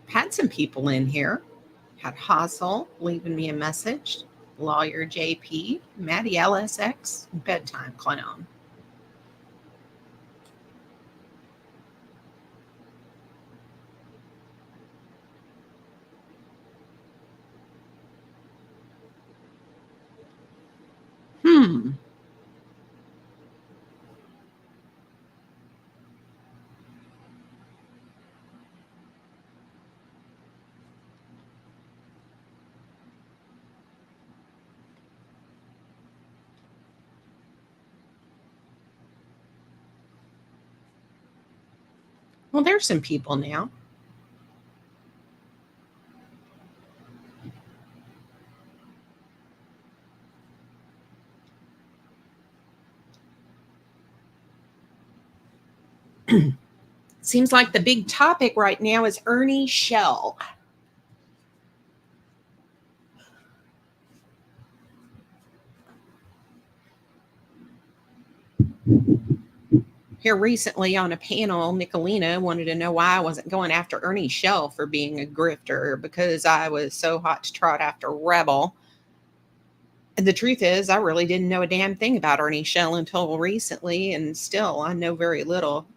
Had some people in here. Had Hazel leaving me a message. Lawyer JP, Maddie LSX, bedtime clown. Hmm. Well, there's some people now. Seems like the big topic right now is Ernie Shell. Here recently on a panel, Nicolina wanted to know why I wasn't going after Ernie Shell for being a grifter because I was so hot to trot after Rebel. And the truth is, I really didn't know a damn thing about Ernie Shell until recently, and still, I know very little.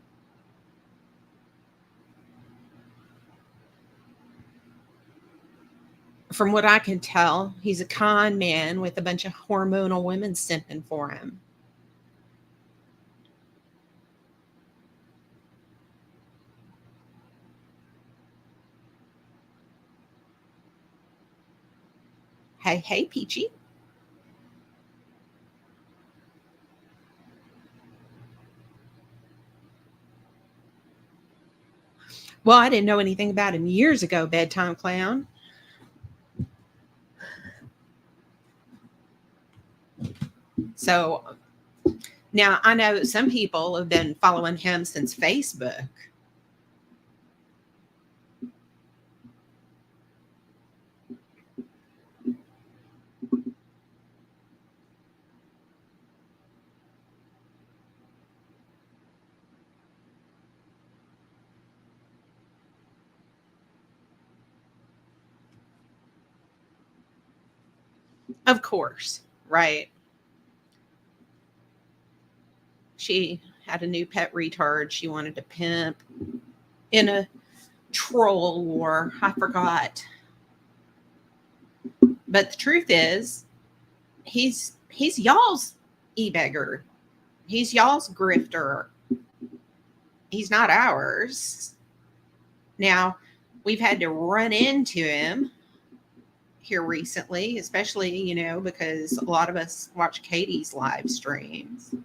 From what I can tell, he's a con man with a bunch of hormonal women simping for him. Hey, hey, Peachy. Well, I didn't know anything about him years ago, bedtime clown. So now I know some people have been following him since Facebook. Of course, right? She had a new pet retard she wanted to pimp in a troll war. I forgot. But the truth is, he's y'all's e-beggar. He's y'all's grifter. He's not ours. Now, we've had to run into him here recently, especially, because a lot of us watch Katie's live streams.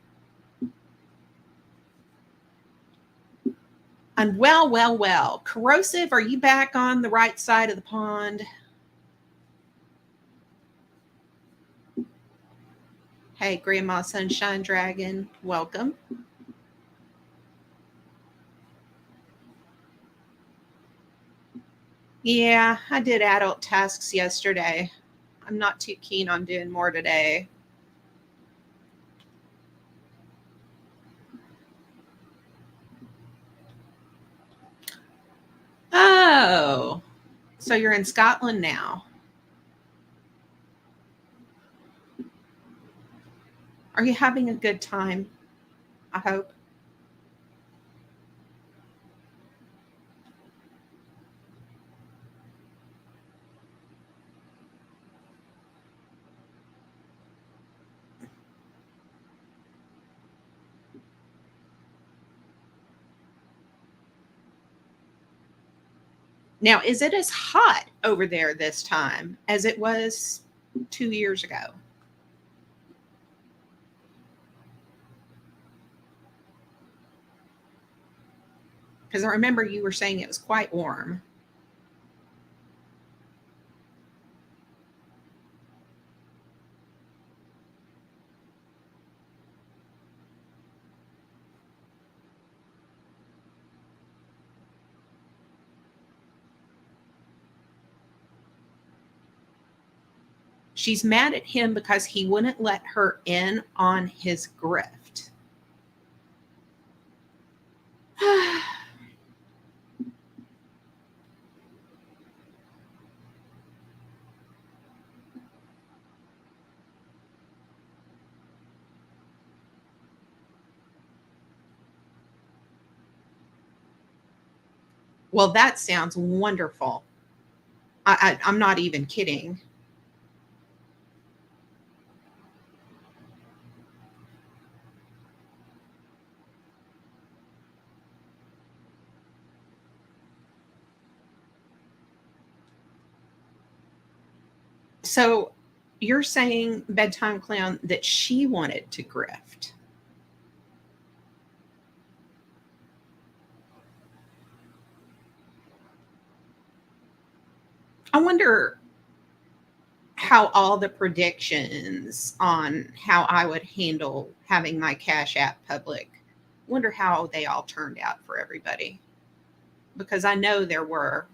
And well. Corrosive, are you back on the right side of the pond? Hey, Grandma Sunshine Dragon, welcome. Yeah, I did adult tasks yesterday. I'm not too keen on doing more today. Oh, so you're in Scotland now. Are you having a good time? I hope. Now, is it as hot over there this time as it was 2 years ago? Because I remember you were saying it was quite warm. She's mad at him because he wouldn't let her in on his grift. Well, that sounds wonderful. I'm not even kidding. So you're saying bedtime clown that she wanted to grift. I wonder how all the predictions on how I would handle having my Cash App public, wonder how they all turned out for everybody. Because I know there were.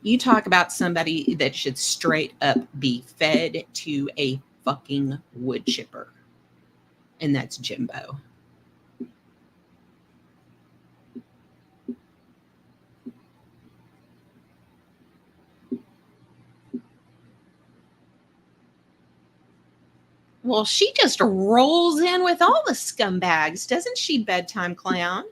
You talk about somebody that should straight up be fed to a fucking wood chipper, and that's Jimbo. Well, she just rolls in with all the scumbags, doesn't she, bedtime clown?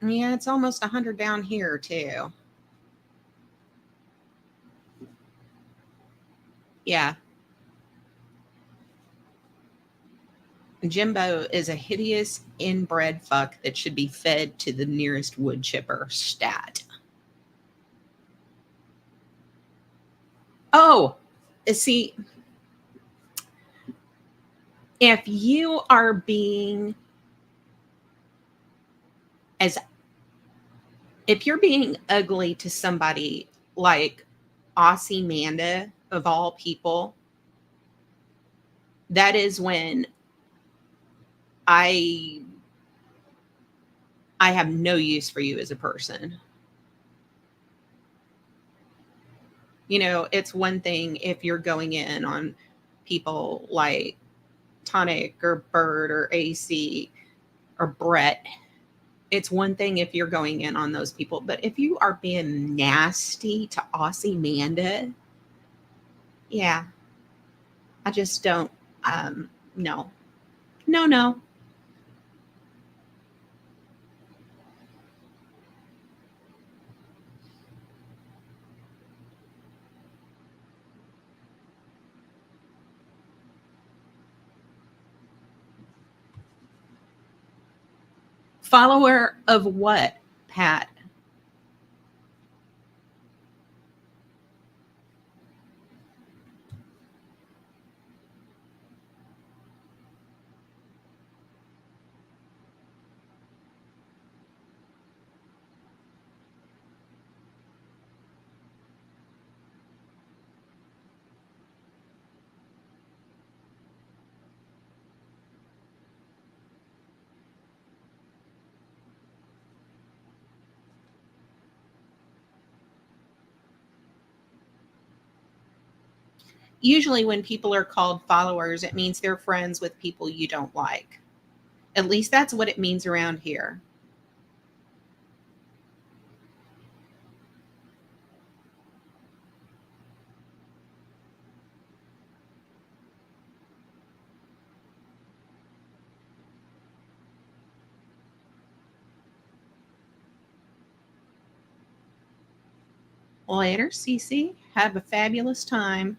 Yeah, it's almost 100 down here, too. Yeah. Jimbo is a hideous inbred fuck that should be fed to the nearest wood chipper. Stat. Oh, see, if you are being as if you're being ugly to somebody like Aussie Manda of all people, that is when I I have no use for you as a person. You know, it's one thing if you're going in on people like Tonic or Bird or AC or Brett. It's one thing if you're going in on those people, but if you are being nasty to Aussie Manda, yeah, I just don't. No, no, no. Follower of what, Pat? Usually, when people are called followers, it means they're friends with people you don't like. At least that's what it means around here. Later, Cece. Have a fabulous time.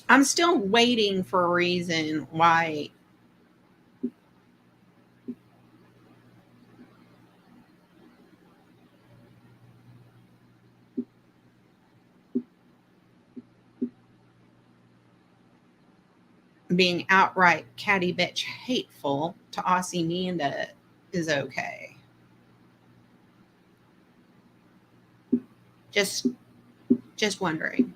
I'm still waiting for a reason why being outright catty bitch hateful to Ozymandias is okay. Just wondering.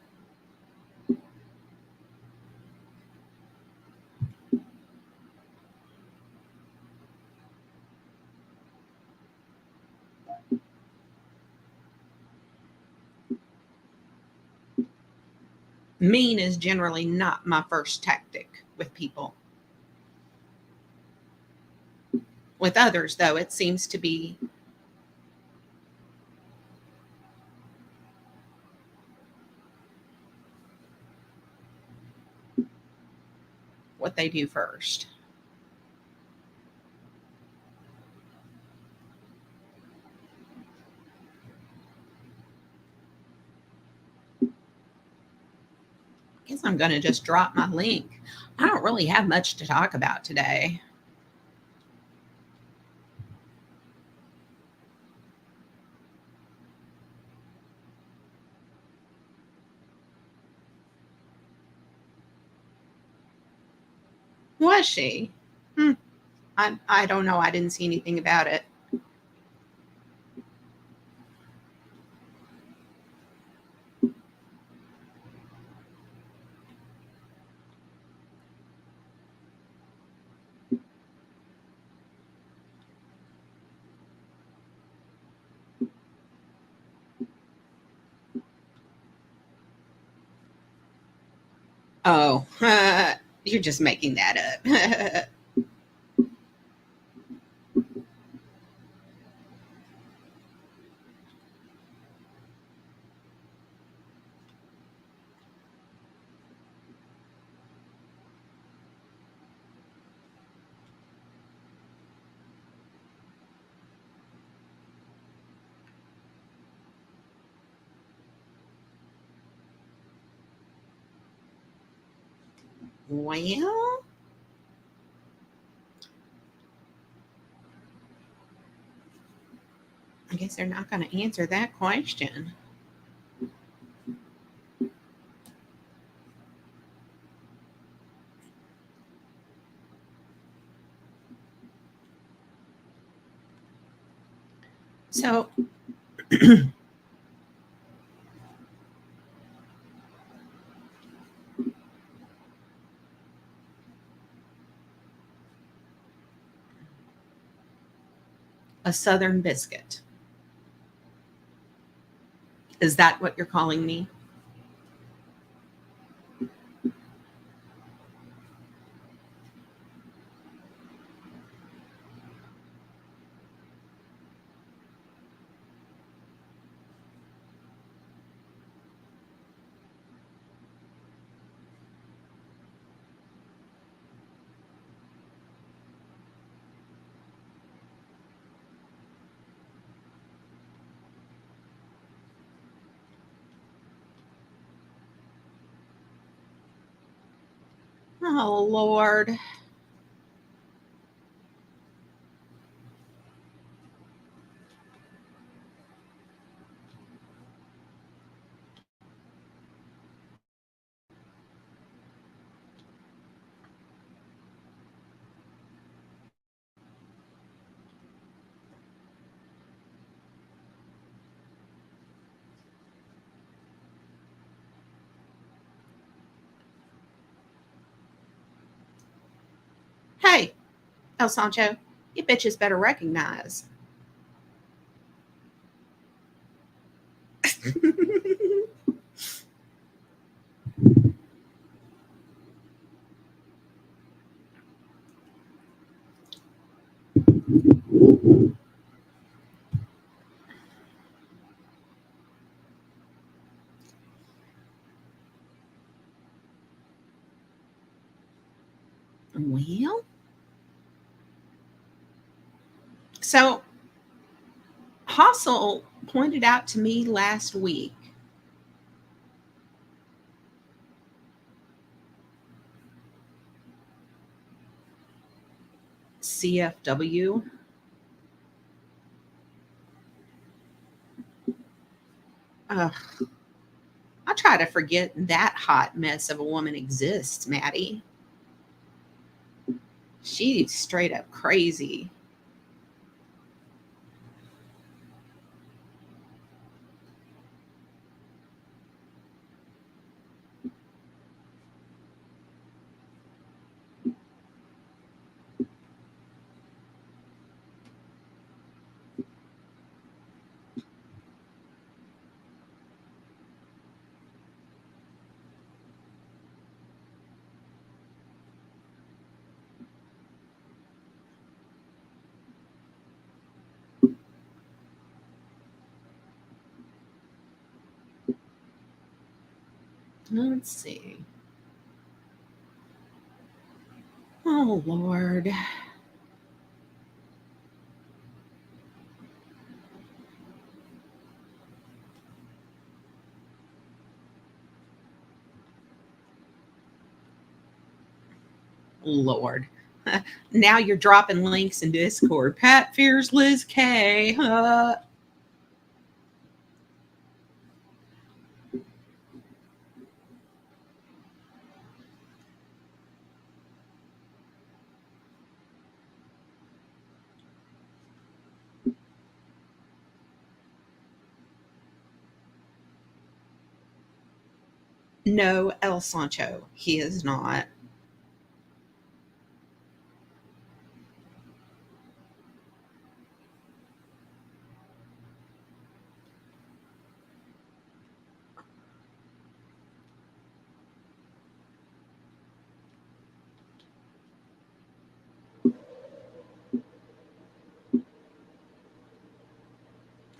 Mean is generally not my first tactic with people. With others, though, it seems to be what they do first. I guess I'm going to just drop my link. I don't really have much to talk about today. Was she? Hmm. I don't know. I didn't see anything about it. Oh, you're just making that up. Well, I guess they're not going to answer that question. So, a Southern biscuit. Is that what you're calling me? Oh, Lord. Hey, El Sancho, you bitches better recognize. Well, so Hossel pointed out to me last week CFW. Ugh. I try to forget that hot mess of a woman exists, Maddie. She's straight up crazy. Let's see. Oh, Lord. Lord. Now you're dropping links in Discord. Pat fears Liz K. No, El Sancho. He is not.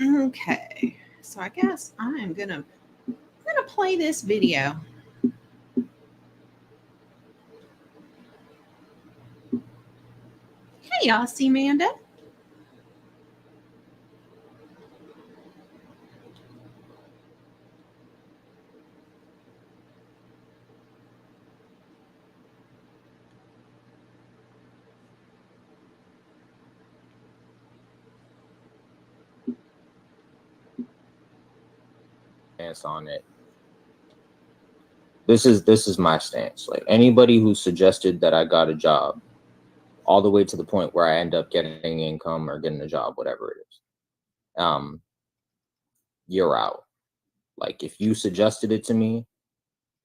Okay. So I guess I'm gonna play this video. Hey, Aussie Amanda. On it. This is my stance. Like, anybody who suggested that I got a job, all the way to the point where I end up getting income or getting a job, whatever it is, you're out. Like, if you suggested it to me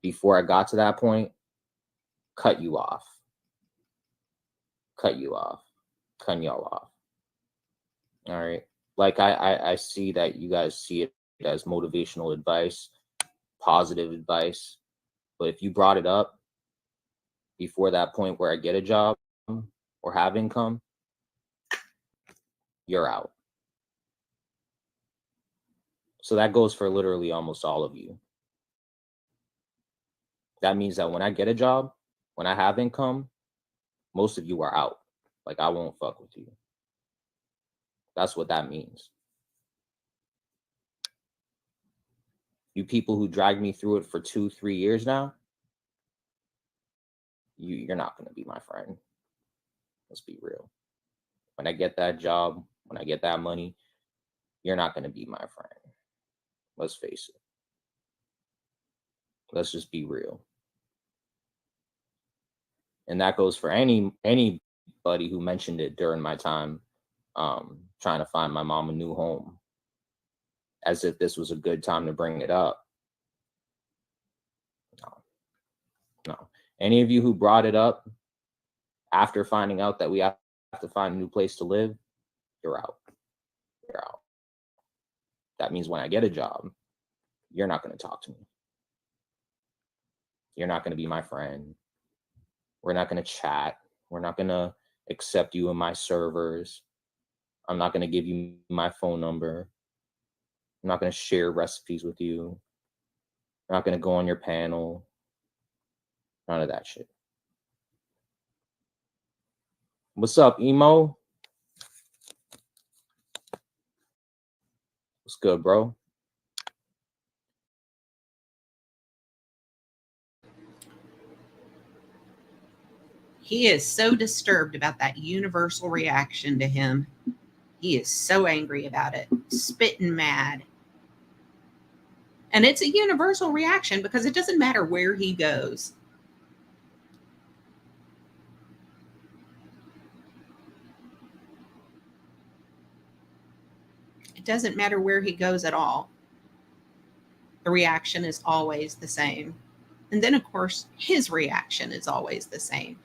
before I got to that point, cut you off. Cutting y'all off. All right. Like, I see that you guys see it as motivational advice, positive advice. But if you brought it up before that point where I get a job or have income, you're out. So that goes for literally almost all of you. That means that when I get a job, when I have income, most of you are out. Like, I won't fuck with you. That's what that means. You people who dragged me through it for 2-3 years now, you're not going to be my friend. Let's be real. When I get that job, when I get that money, you're not going to be my friend. Let's face it. Let's just be real. And that goes for anybody who mentioned it during my time trying to find my mom a new home, as if this was a good time to bring it up. No. Any of you who brought it up after finding out that we have to find a new place to live, you're out. You're out. That means when I get a job, you're not going to talk to me. You're not going to be my friend. We're not going to chat. We're not going to accept you in my servers. I'm not going to give you my phone number. I'm not going to share recipes with you. I'm not going to go on your panel. None of that shit. What's up, Emo? What's good, bro? He is so disturbed about that universal reaction to him. He is so angry about it, spitting mad. And it's a universal reaction because it doesn't matter where he goes. It doesn't matter where he goes at all. The reaction is always the same. And then, of course, his reaction is always the same.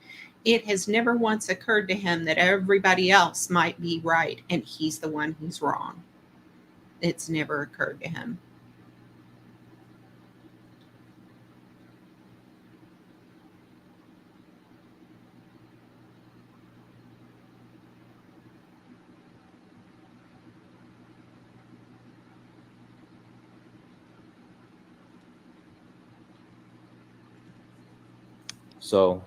It has never once occurred to him that everybody else might be right and he's the one who's wrong. It's never occurred to him. So,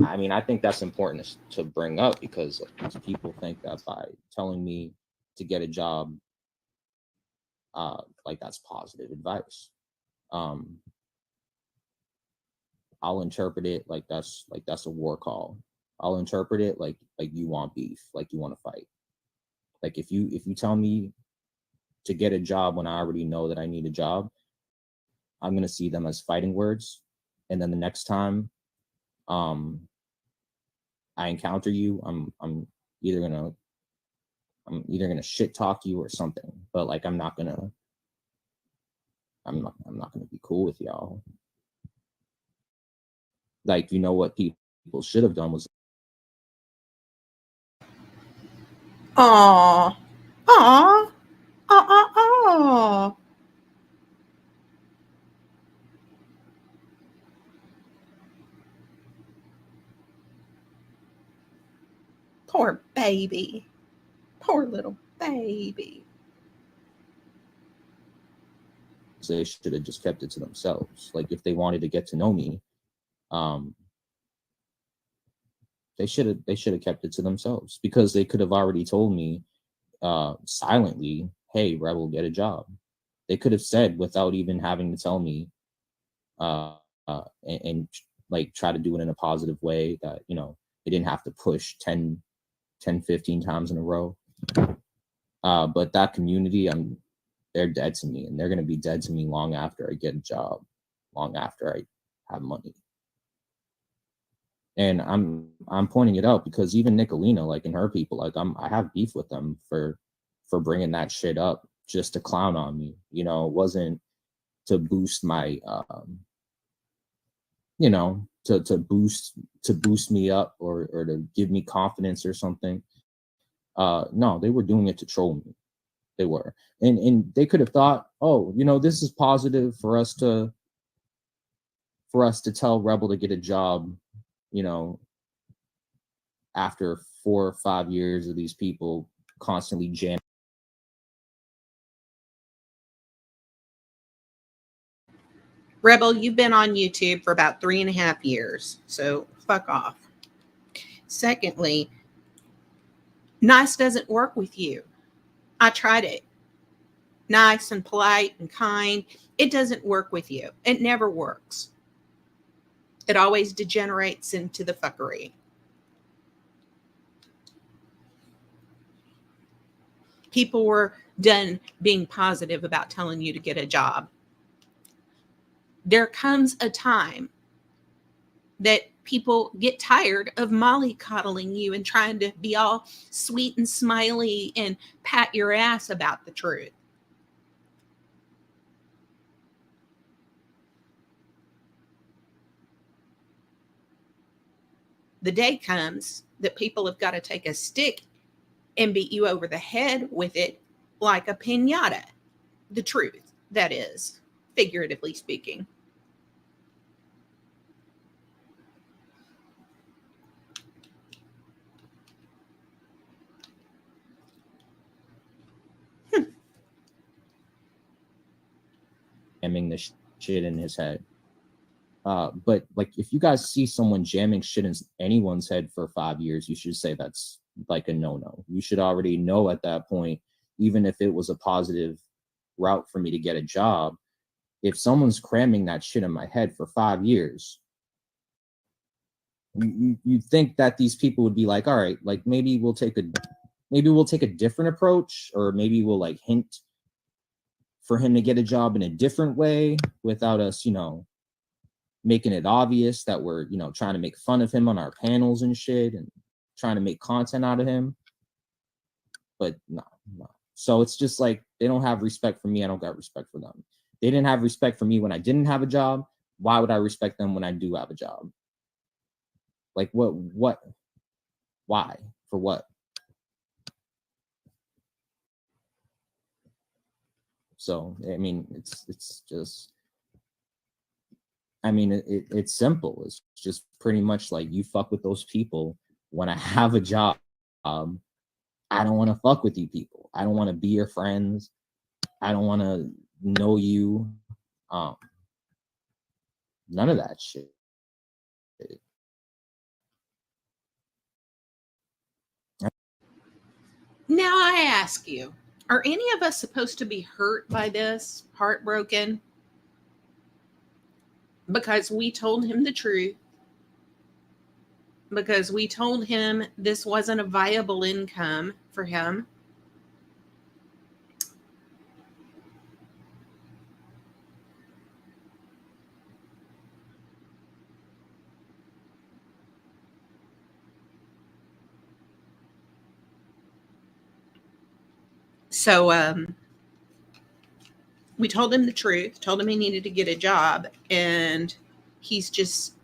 I mean, I think that's important to bring up because people think that by telling me to get a job, like that's positive advice. I'll interpret it like that's a war call. I'll interpret it like you want beef, like you want to fight. Like if you tell me to get a job when I already know that I need a job, I'm gonna see them as fighting words, and then the next time I encounter you, I'm either gonna shit talk you or something. But like I'm not gonna be cool with y'all. Like, you know what people should have done was Aw, aw, aw, aw, aw. Poor baby. Poor little baby. they should have just kept it to themselves. Like if they wanted to get to know me, they should have kept it to themselves because they could have already told me silently, hey, Rebel, get a job. They could have said without even having to tell me and like try to do it in a positive way that, you know, they didn't have to push 10, 15 times in a row. But that community, they're dead to me, and they're going to be dead to me long after I get a job, long after I have money. And I'm pointing it out because even Nicolina, like, and her people, like I have beef with them for bringing that shit up just to clown on me. You know, it wasn't to boost my you know, to boost me up or to give me confidence or something. No, they were doing it to troll me. They were. And they could have thought, oh, you know, this is positive for us to tell Rebel to get a job, you know, after 4 or 5 years of these people constantly jamming. Rebel, you've been on YouTube for about 3.5 years, so fuck off. Secondly, nice doesn't work with you. I tried it. Nice and polite and kind. It doesn't work with you. It never works. It always degenerates into the fuckery. People were done being positive about telling you to get a job. There comes a time that people get tired of mollycoddling you and trying to be all sweet and smiley and pat your ass about the truth. The day comes that people have got to take a stick and beat you over the head with it like a piñata. The truth, that is, figuratively speaking. Jamming this shit in his head. But like, if you guys see someone jamming shit in anyone's head for 5 years, you should say that's like a no-no. You should already know at that point, even if it was a positive route for me to get a job, if someone's cramming that shit in my head for 5 years, you think that these people would be like, all right, like maybe we'll take a different approach, or maybe we'll like hint for him to get a job in a different way without us, making it obvious that we're, trying to make fun of him on our panels and shit and trying to make content out of him. But no. So it's just like they don't have respect for me. I don't got respect for them. They didn't have respect for me when I didn't have a job. Why would I respect them when I do have a job? Like what, why, for what? So, I mean, it's just, I mean, it's simple. It's just pretty much like you fuck with those people when I have a job. I don't want to fuck with you people. I don't want to be your friends. I don't want to know you. None of that shit. Now I ask you, are any of us supposed to be hurt by this, heartbroken? Because we told him the truth. Because we told him this wasn't a viable income for him. So we told him the truth, told him he needed to get a job, and he's just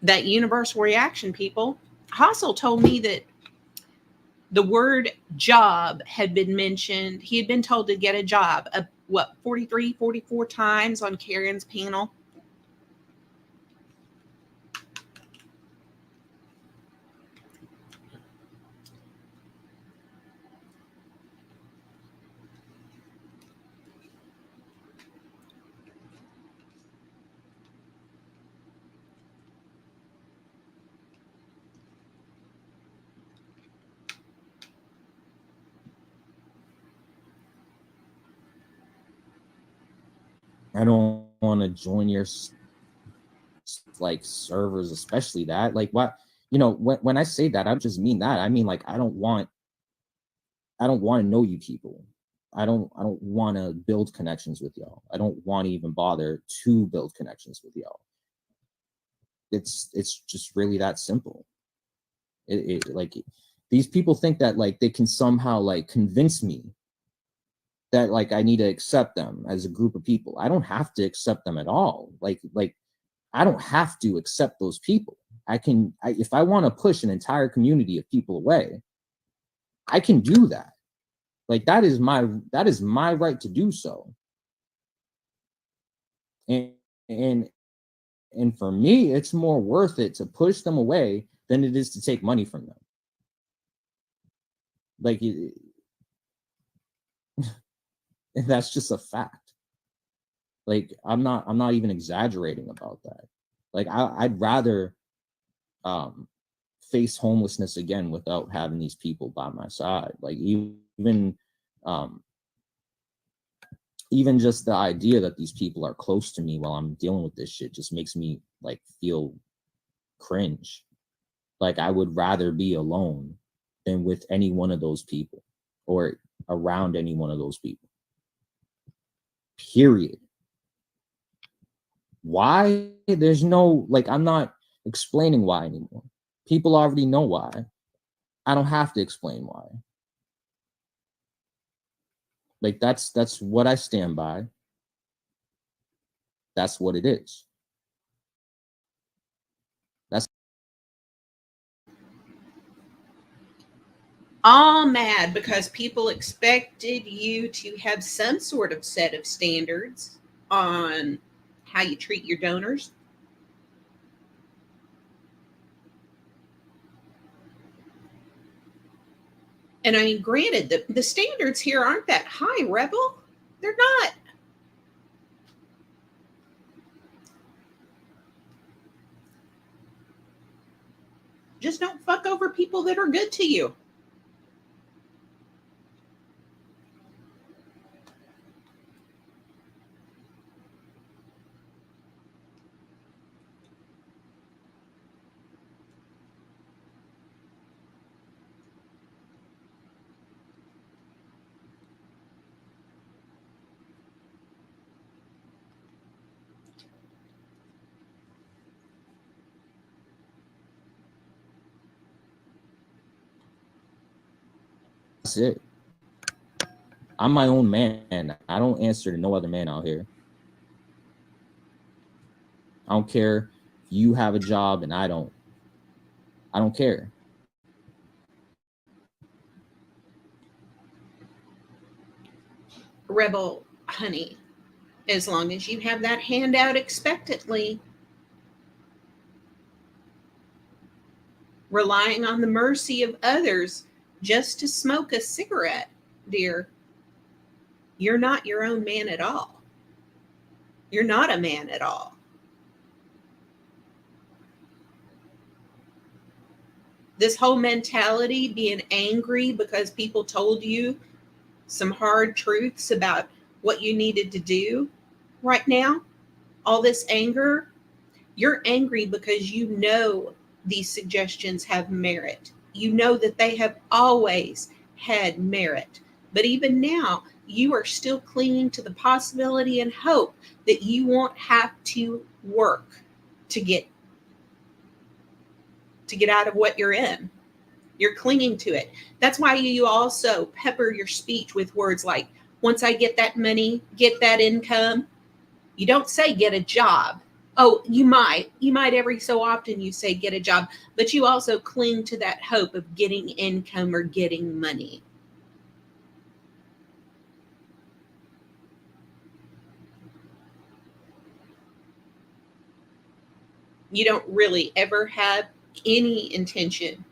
that universal reaction, people. Hassel told me that the word job had been mentioned. He had been told to get a job, 43, 44 times on Karen's panel. I don't want to join your like servers, especially that. Like, what, when I say that, I don't just mean that. I mean, like, I don't want to know you people. I don't want to build connections with y'all. I don't want to even bother to build connections with y'all. It's just really that simple. Like, these people think that like they can somehow like convince me that like I need to accept them as a group of people. I don't have to accept them at all. Like I don't have to accept those people. If I want to push an entire community of people away, I can do that. Like that is my right to do so. And for me, it's more worth it to push them away than it is to take money from them. Like that's just a fact. Like I'm not even exaggerating about that. Like I'd rather face homelessness again without having these people by my side. Like even just the idea that these people are close to me while I'm dealing with this shit just makes me like feel cringe. Like I would rather be alone than with any one of those people or around any one of those people. Period. Why? There's no, like, I'm not explaining why anymore. People already know why. I don't have to explain why. Like that's what I stand by. That's what it is. That's all mad because people expected you to have some sort of set of standards on how you treat your donors. And I mean, granted, the standards here aren't that high, Rebel. They're not. Just don't fuck over people that are good to you. it. I'm my own man. I don't answer to no other man out here. I don't care if you have a job and I don't. I don't care. Rebel honey, as long as you have that hand out expectantly, relying on the mercy of others just to smoke a cigarette, dear, you're not your own man at all. You're not a man at all. This whole mentality, being angry because people told you some hard truths about what you needed to do right now, all this anger, you're angry because you know these suggestions have merit. You know that they have always had merit. But even now, you are still clinging to the possibility and hope that you won't have to work to get out of what you're in. You're clinging to it. That's why you also pepper your speech with words like, once I get that money, get that income. You don't say get a job. Oh, you might every so often you say get a job, but you also cling to that hope of getting income or getting money. You don't really ever have any intention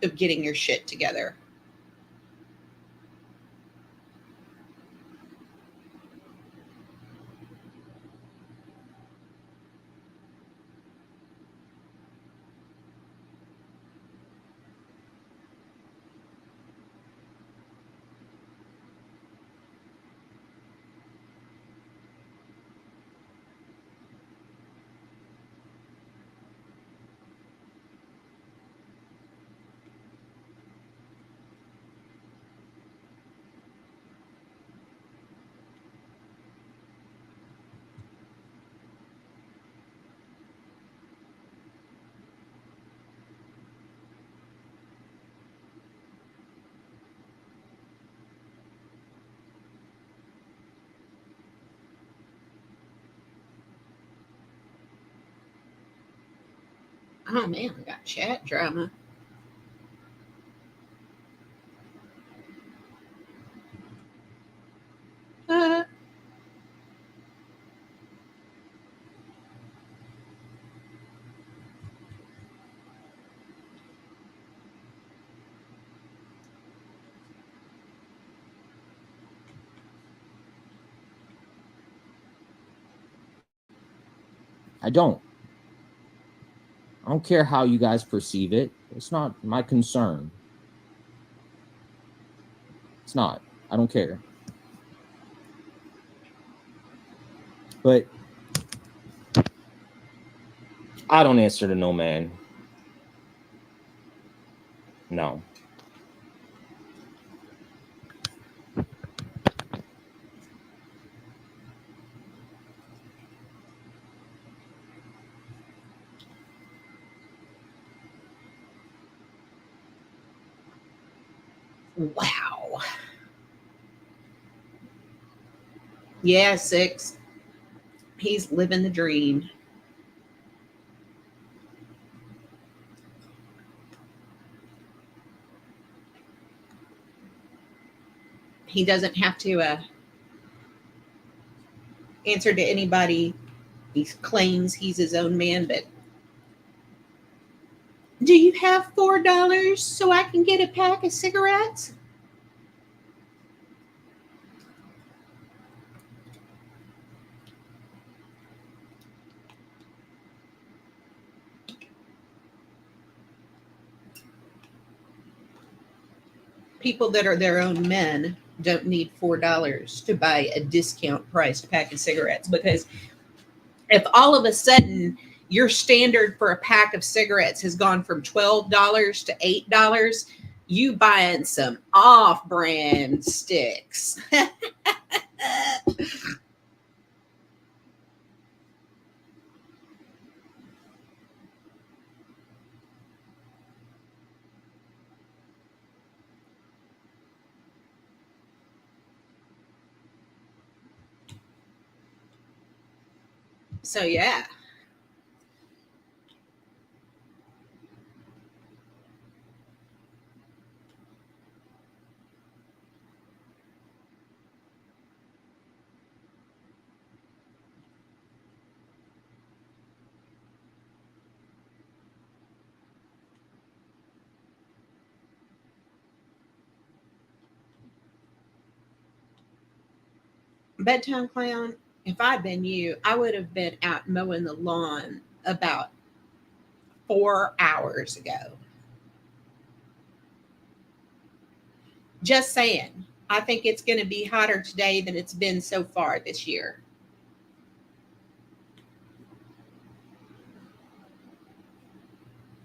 of getting your shit together. Oh man, I got chat drama. Uh, I don't. I don't care how you guys perceive it. It's not my concern. It's not. I don't care. But I don't answer to no man. No. wow. Yeah, 6. He's living the dream. He doesn't have to answer to anybody. He claims he's his own man, but do you have $4 so I can get a pack of cigarettes? People that are their own men don't need $4 to buy a discount priced pack of cigarettes, because if all of a sudden your standard for a pack of cigarettes has gone from $12 to $8, you buying some off-brand sticks. So yeah. Bedtime clown, if I'd been you, I would have been out mowing the lawn about 4 hours ago. Just saying. I think it's going to be hotter today than it's been so far this year.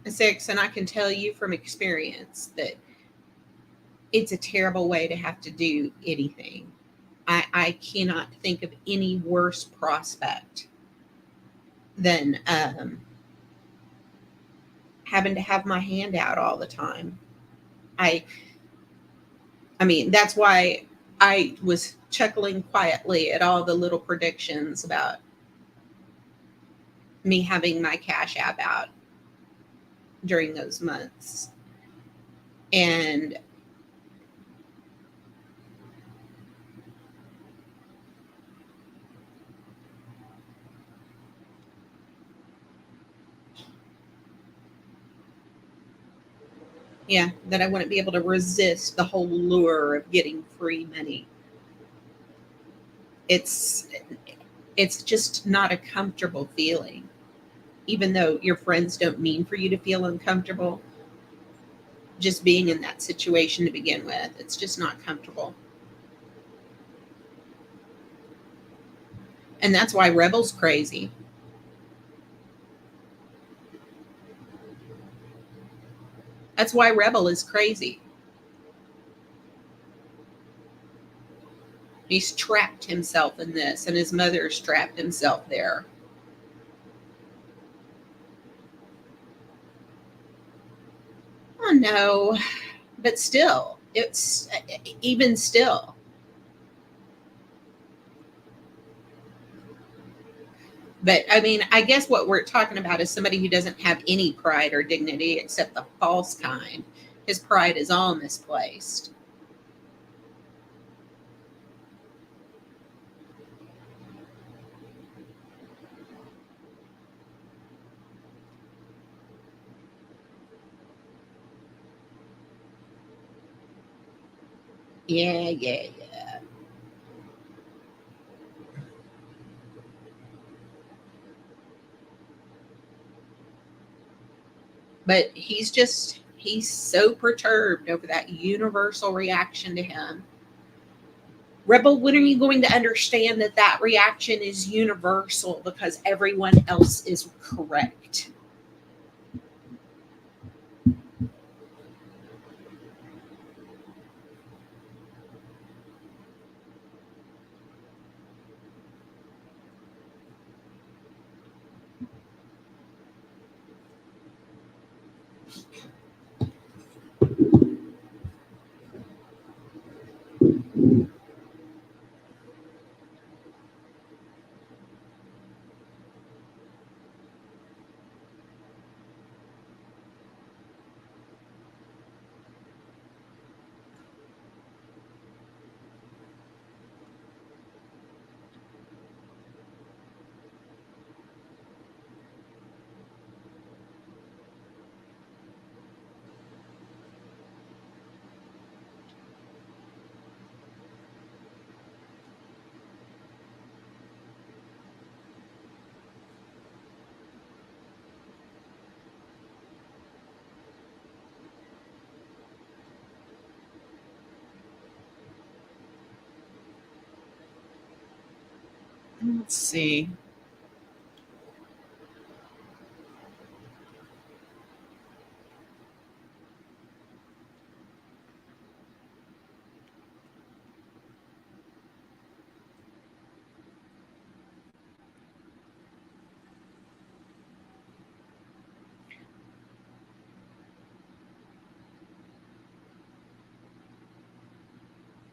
Six, and I can tell you from experience that it's a terrible way to have to do anything. I cannot think of any worse prospect than having to have my hand out all the time. I I mean, that's why I was chuckling quietly at all the little predictions about me having my Cash App out during those months. And yeah, that I wouldn't be able to resist the whole lure of getting free money. It's it's just not a comfortable feeling. Even though your friends don't mean for you to feel uncomfortable, just being in that situation to begin with, it's just not comfortable. And that's why Rebel's crazy. That's why Rebel is crazy. He's trapped himself in this, and his mother's trapped himself there. Oh no, but still, it's even still. But I mean, I guess what we're talking about is somebody who doesn't have any pride or dignity except the false kind. His pride is all misplaced. Yeah, yeah, yeah. But he's so perturbed over that universal reaction to him. Rebel, when are you going to understand that that reaction is universal because everyone else is correct? Let's see.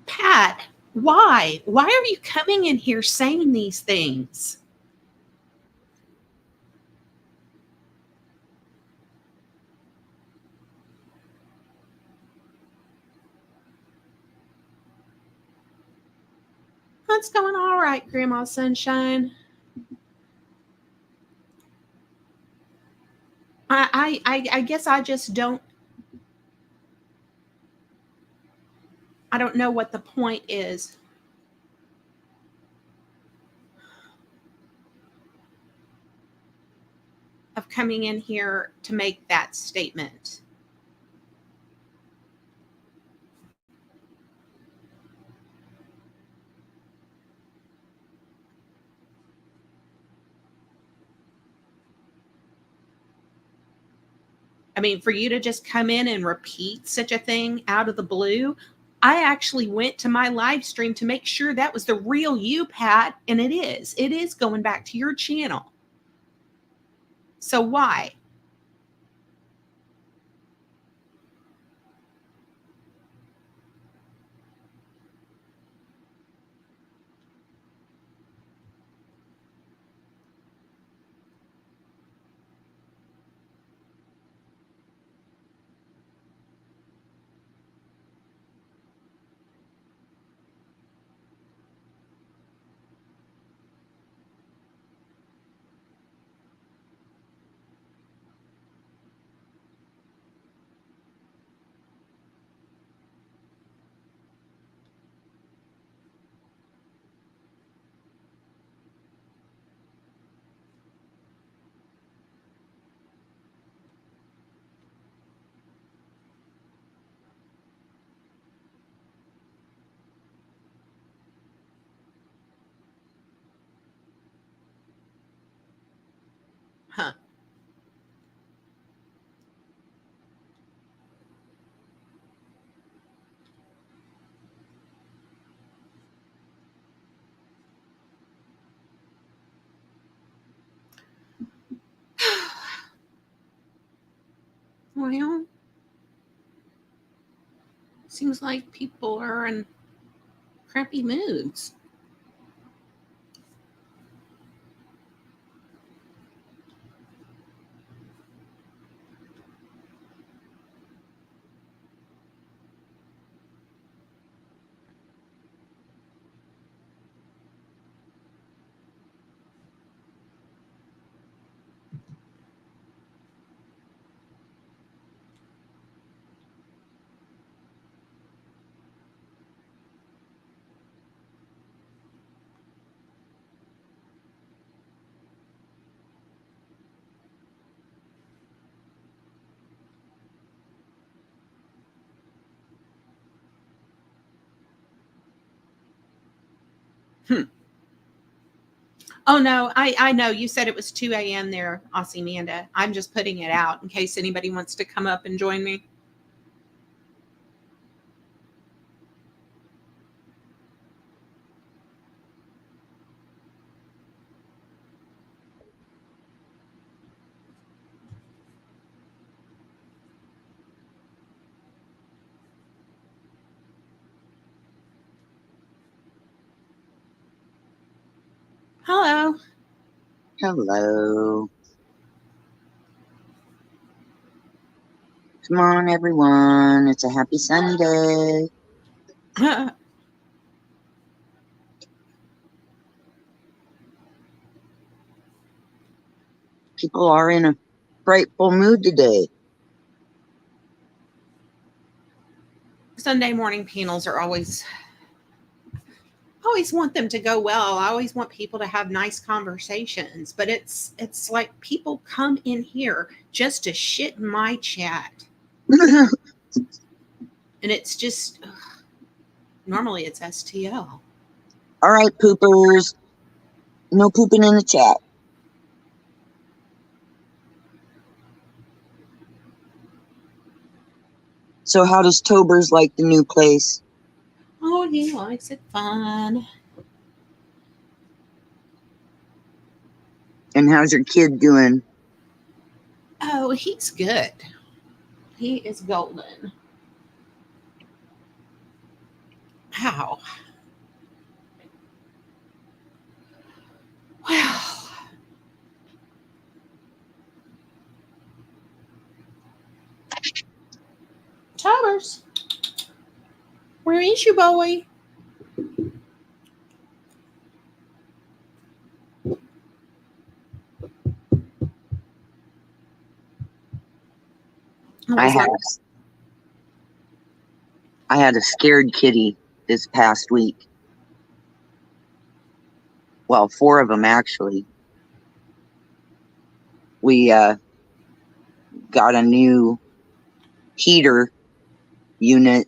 Pat, why? Why are you coming in here saying these things? That's going all right, Grandma Sunshine. I guess I just don't. I don't know what the point is. Of coming in here to make that statement. I mean, for you to just come in and repeat such a thing out of the blue, I actually went to my live stream to make sure that was the real you, Pat, and it is. It is going back to your channel. So why? Huh. Well, seems like people are in crappy moods. Oh no, I know you said it was 2 a.m. there, Aussie Manda. I'm just putting it out in case anybody wants to come up and join me. Hello. Hello. Come on, everyone. It's a happy Sunday. People are in a frightful mood today. Sunday morning panels are always want them to go well. I always want people to have nice conversations, but it's like people come in here just to shit in my chat. And it's just normally it's STL. All right, poopers. No pooping in the chat. So how does Tobers like the new place? Oh, he likes it fun. And how's your kid doing? Oh, he's good. He is golden. How? Well, Towers, where is you, boy? What I was had that? I had a scared kitty this past week. Well, 4 of them actually. We got a new heater unit,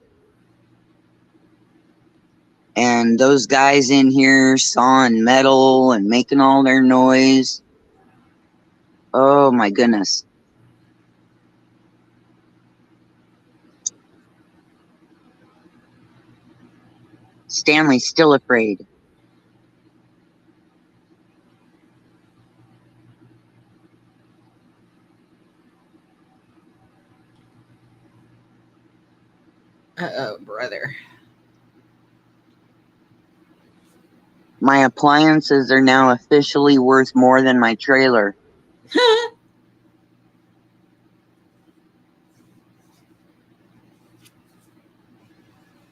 and those guys in here sawing metal and making all their noise. Oh my goodness. Stanley's still afraid. Oh, brother. My appliances are now officially worth more than my trailer.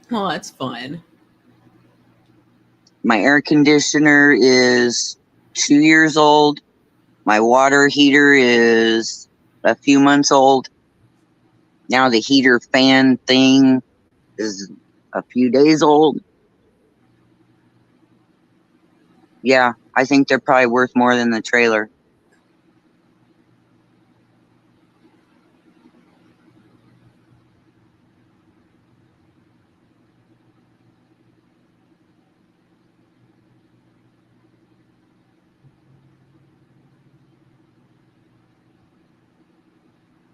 Oh, that's fun. My air conditioner is 2 years old. My water heater is a few months old. Now the heater fan thing is a few days old. Yeah, I think they're probably worth more than the trailer.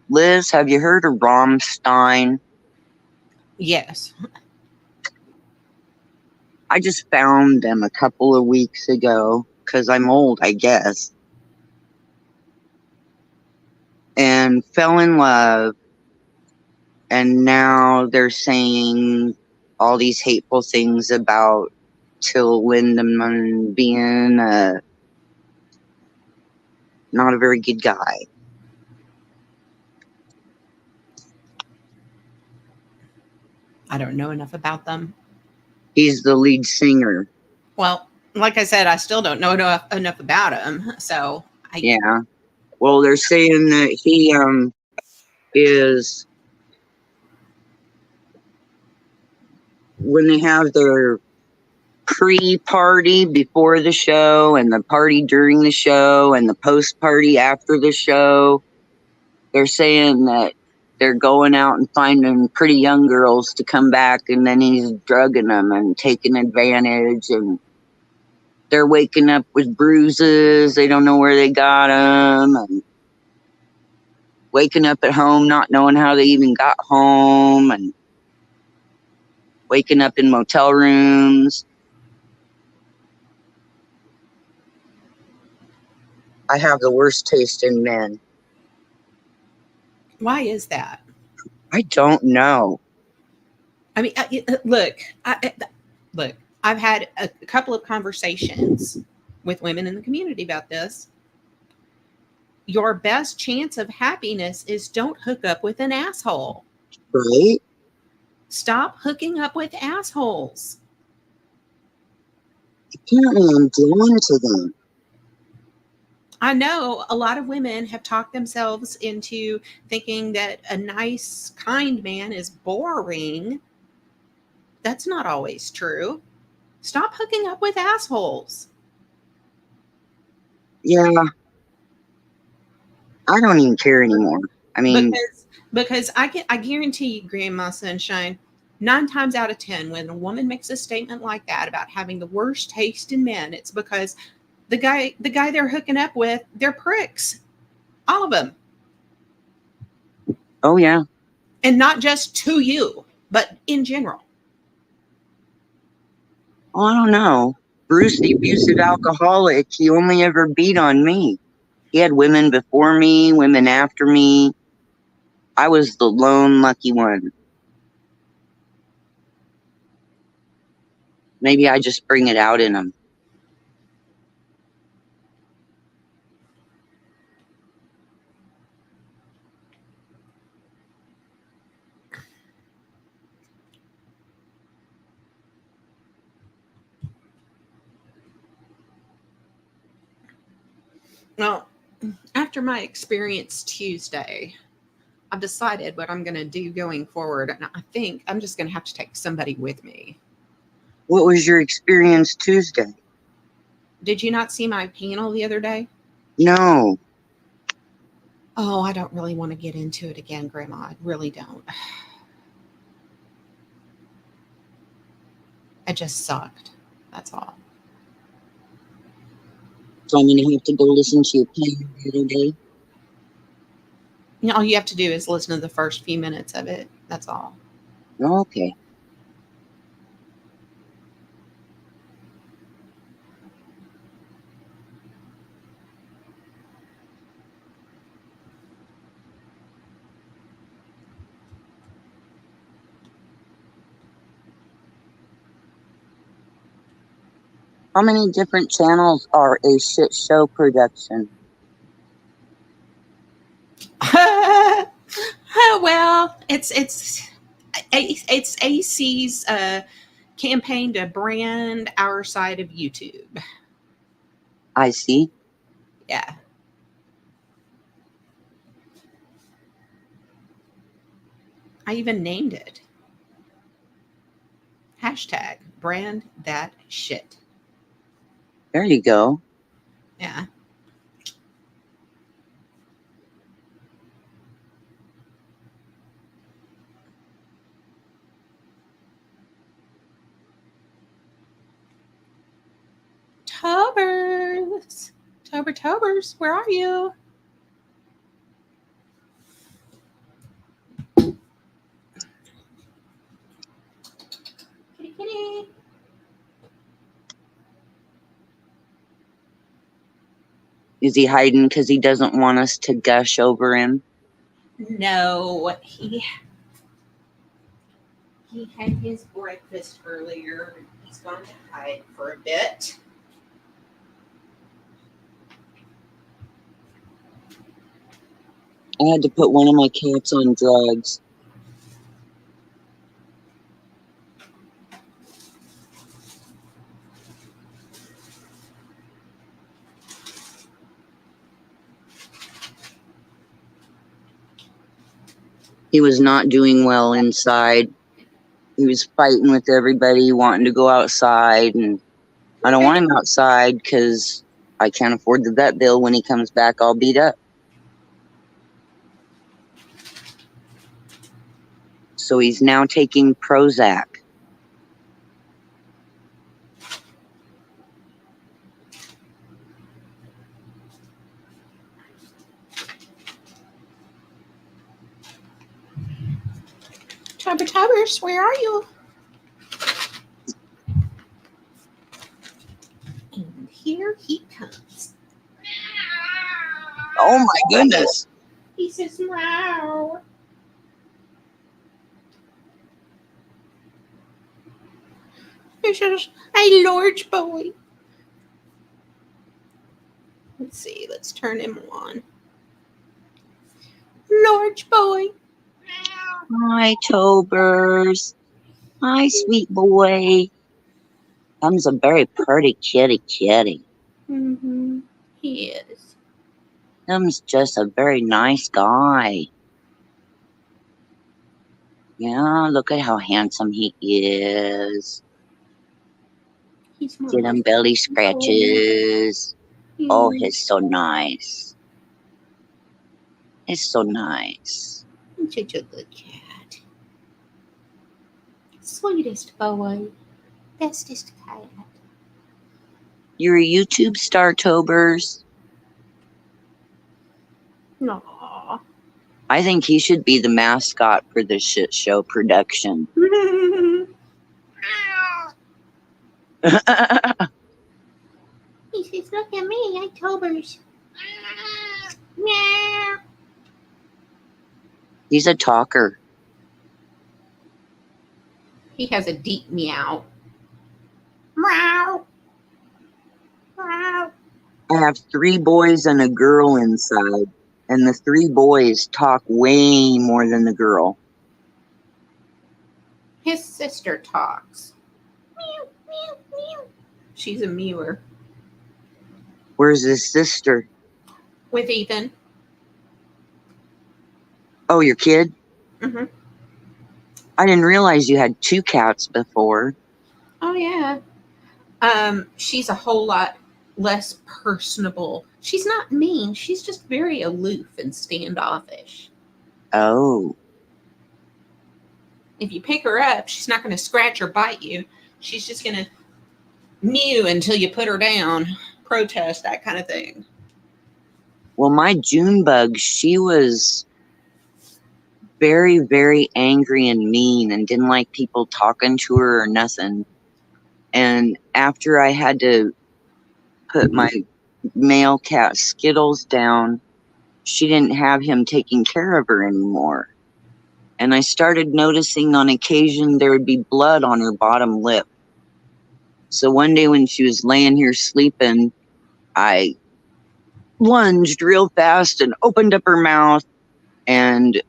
Liz, have you heard of Rammstein? Yes. I just found them a couple of weeks ago because I'm old, I guess, and fell in love. And now they're saying all these hateful things about Till Lindemann being not a very good guy. I don't know enough about them. He's the lead singer. Well, like I said, I still don't know enough about him. So Yeah. Well, they're saying that he is, when they have their pre-party before the show and the party during the show and the post-party after the show, they're saying that they're going out and finding pretty young girls to come back, and then he's drugging them and taking advantage, and they're waking up with bruises. They don't know where they got them, and waking up at home not knowing how they even got home, and waking up in motel rooms. I have the worst taste in men. why is that? I don't know. I mean, look, look. I've had a couple of conversations with women in the community about this. Your best chance of happiness is don't hook up with an asshole. Right? Stop hooking up with assholes. Apparently I'm drawn to them. I know a lot of women have talked themselves into thinking that a nice, kind man is boring. That's not always true. Stop hooking up with assholes. Yeah, I don't even care anymore. I mean, Because I guarantee you, Grandma Sunshine, 9 times out of 10, when a woman makes a statement like that about having the worst taste in men, it's because the guy they're hooking up with, they're pricks. All of them. oh yeah. And not just to you, but in general. Oh, I don't know. Bruce, the abusive alcoholic, he only ever beat on me. He had women before me, women after me. I was the lone lucky one. Maybe I just bring it out in him. Well, after my experience Tuesday, I've decided what I'm going to do going forward, and I think I'm just going to have to take somebody with me. What was your experience Tuesday? Did you not see my panel the other day? No. Oh, I don't really want to get into it again, Grandma. I really don't. It just sucked. That's all. So I'm going to have to go listen to your panel the other day. You know, all you have to do is listen to the first few minutes of it. That's all. Okay. How many different channels are a shit show production? Well, it's AC's campaign to brand our side of YouTube. I see. Yeah. I even named it. Hashtag brand that shit. There you go. Yeah. Tobers. Tobers, where are you? Kitty, kitty. Is he hiding because he doesn't want us to gush over him? No, he had his breakfast earlier. He's gone to hide for a bit. I had to put one of my cats on drugs. He was not doing well inside. He was fighting with everybody, wanting to go outside, and I don't want him outside because I can't afford the vet bill when he comes back all beat up. So he's now taking Prozac. Tobers, where are you? And here he comes. Oh my goodness. He says, "Meow." He says, "Hey, large boy." Let's see. Let's turn him on. Large boy. Hi, Tobers. Hi, sweet boy. Them's a very pretty kitty. Mm-hmm. He is. Them's just a very nice guy. Yeah, look at how handsome he is. He's my Get him belly scratches. Oh, he's so nice. He's so nice. He's such a good cat. Sweetest boy. Bestest cat. You're a YouTube star, Tobers. Aww. I think he should be the mascot for the shit show production. He says, "Look at me, I'm Tobers." Meow. He's a talker. He has a deep meow. Meow. Meow. I have 3 boys and a girl inside, and the 3 boys talk way more than the girl. His sister talks. Meow, meow, meow. She's a mewer. Where's his sister? With Ethan. Oh, your kid? Hmm. I didn't realize you had 2 cats before. Oh yeah. She's a whole lot less personable. She's not mean. She's just very aloof and standoffish. Oh, If you pick her up, she's not going to scratch or bite you. She's just going to mew until you put her down, protest, that kind of thing. well, my June bug, she was very, very angry and mean and didn't like people talking to her or nothing. And after I had to put my male cat Skittles down, she didn't have him taking care of her anymore. And I started noticing on occasion there would be blood on her bottom lip. So one day when she was laying here sleeping, I lunged real fast and opened up her mouth, and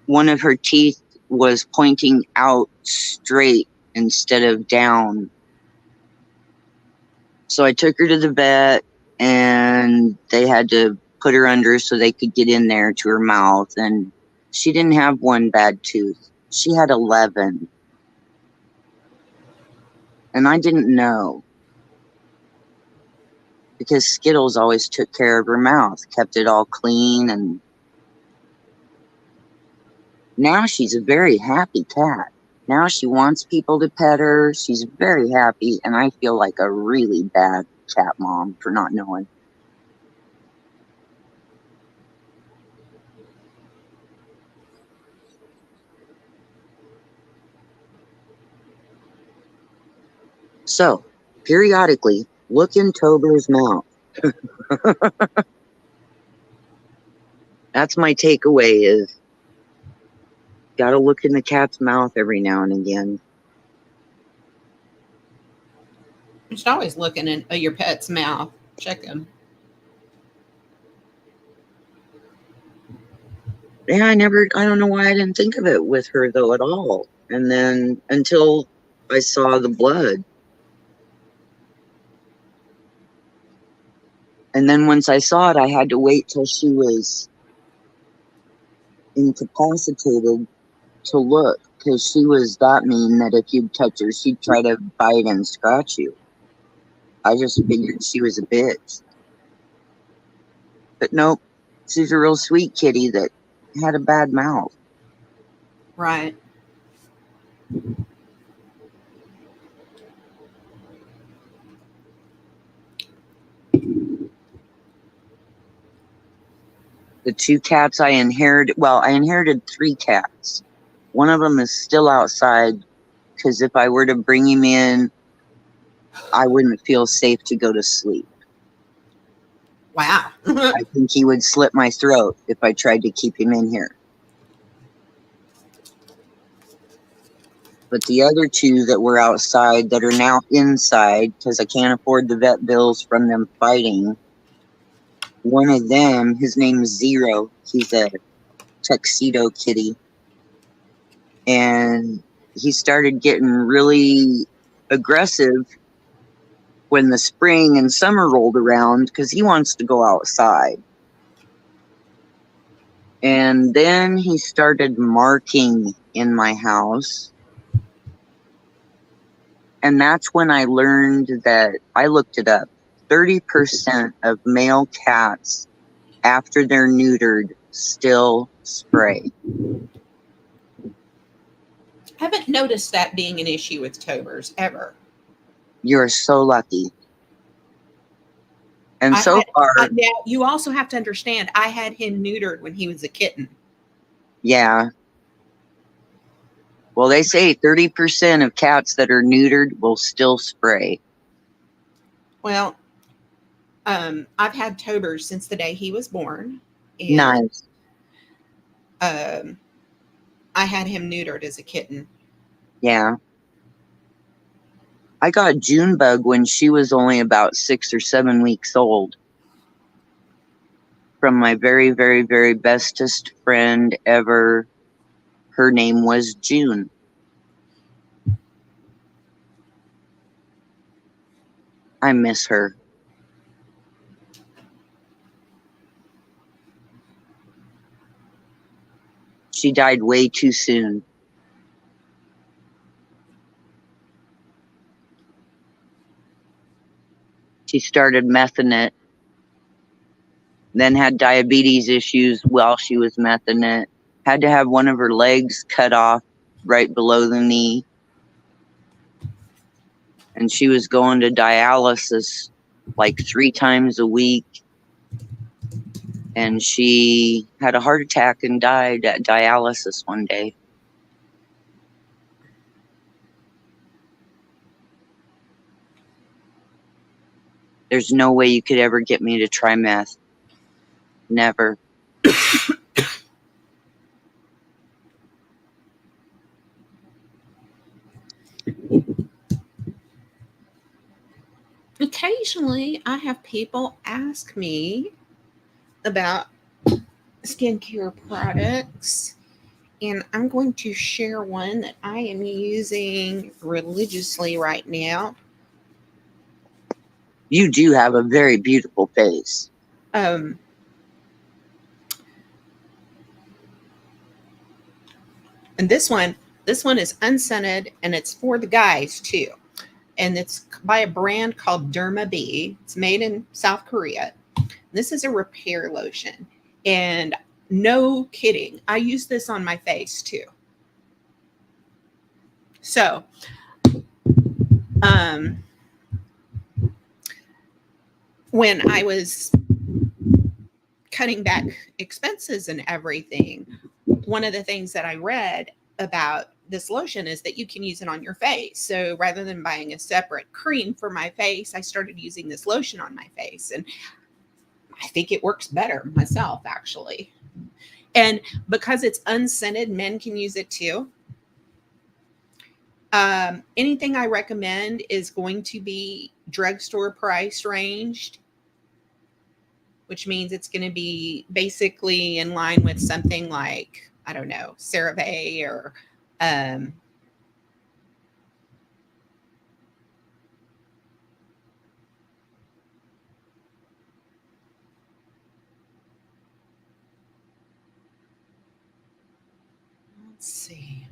one of her teeth was pointing out straight instead of down. So I took her to the vet, and they had to put her under so they could get in there to her mouth. And she didn't have one bad tooth. She had 11. And I didn't know, because Skittles always took care of her mouth, kept it all clean, and now she's a very happy cat. Now she wants people to pet her. She's very happy, and I feel like a really bad cat mom for not knowing. So, periodically, look in Tober's mouth. That's my takeaway is, gotta look in the cat's mouth every now and again. You should always look in your pet's mouth. Check him. Yeah, I don't know why I didn't think of it with her though at all. And then until I saw the blood. And then once I saw it, I had to wait till she was incapacitated to look, because she was that mean that if you'd touch her, she'd try to bite and scratch you. I just figured she was a bitch. But nope, she's a real sweet kitty that had a bad mouth. Right. The 2 cats I inherited, well, I inherited 3 cats. One of them is still outside, because if I were to bring him in, I wouldn't feel safe to go to sleep. Wow. I think he would slit my throat if I tried to keep him in here. But the other 2 that were outside that are now inside, because I can't afford the vet bills from them fighting, one of them, his name's Zero. He's a tuxedo kitty. And he started getting really aggressive when the spring and summer rolled around, because he wants to go outside. And then he started marking in my house. And that's when I learned that, I looked it up, 30% of male cats after they're neutered still spray. Haven't noticed that being an issue with Tobers ever. You're so lucky. And so far, now, you also have to understand, I had him neutered when he was a kitten. yeah. Well, they say 30% of cats that are neutered will still spray. Well, I've had Tobers since the day he was born. And, Nice. I had him neutered as a kitten. Yeah. I got Junebug when she was only about 6 or 7 weeks old, from my very, very, very bestest friend ever. Her name was June. I miss her. She died way too soon. She started mething it, then had diabetes issues while she was mething it. Had to have one of her legs cut off right below the knee. And she was going to dialysis like 3 times a week. And she had a heart attack and died at dialysis one day. There's no way you could ever get me to try meth. Never. Occasionally, I have people ask me about skincare products, and I'm going to share one that I am using religiously right now. You do have a very beautiful face. And this one is unscented, and it's for the guys too. And it's by a brand called Derma B. It's made in South Korea. This is a repair lotion. And no kidding, I use this on my face too. So, when I was cutting back expenses and everything, one of the things that I read about this lotion is that you can use it on your face. So rather than buying a separate cream for my face, I started using this lotion on my face. And I think it works better myself, actually. And because it's unscented, men can use it too. Anything I recommend is going to be drugstore price ranged, which means it's going to be basically in line with something like, I don't know, CeraVe or let's see.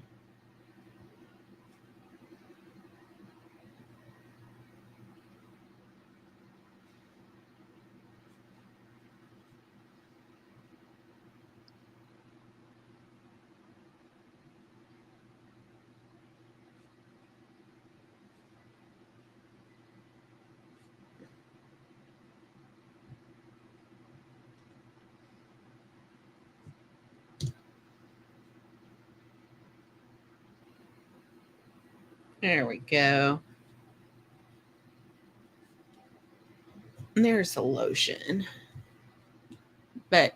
There we go. And there's the lotion. But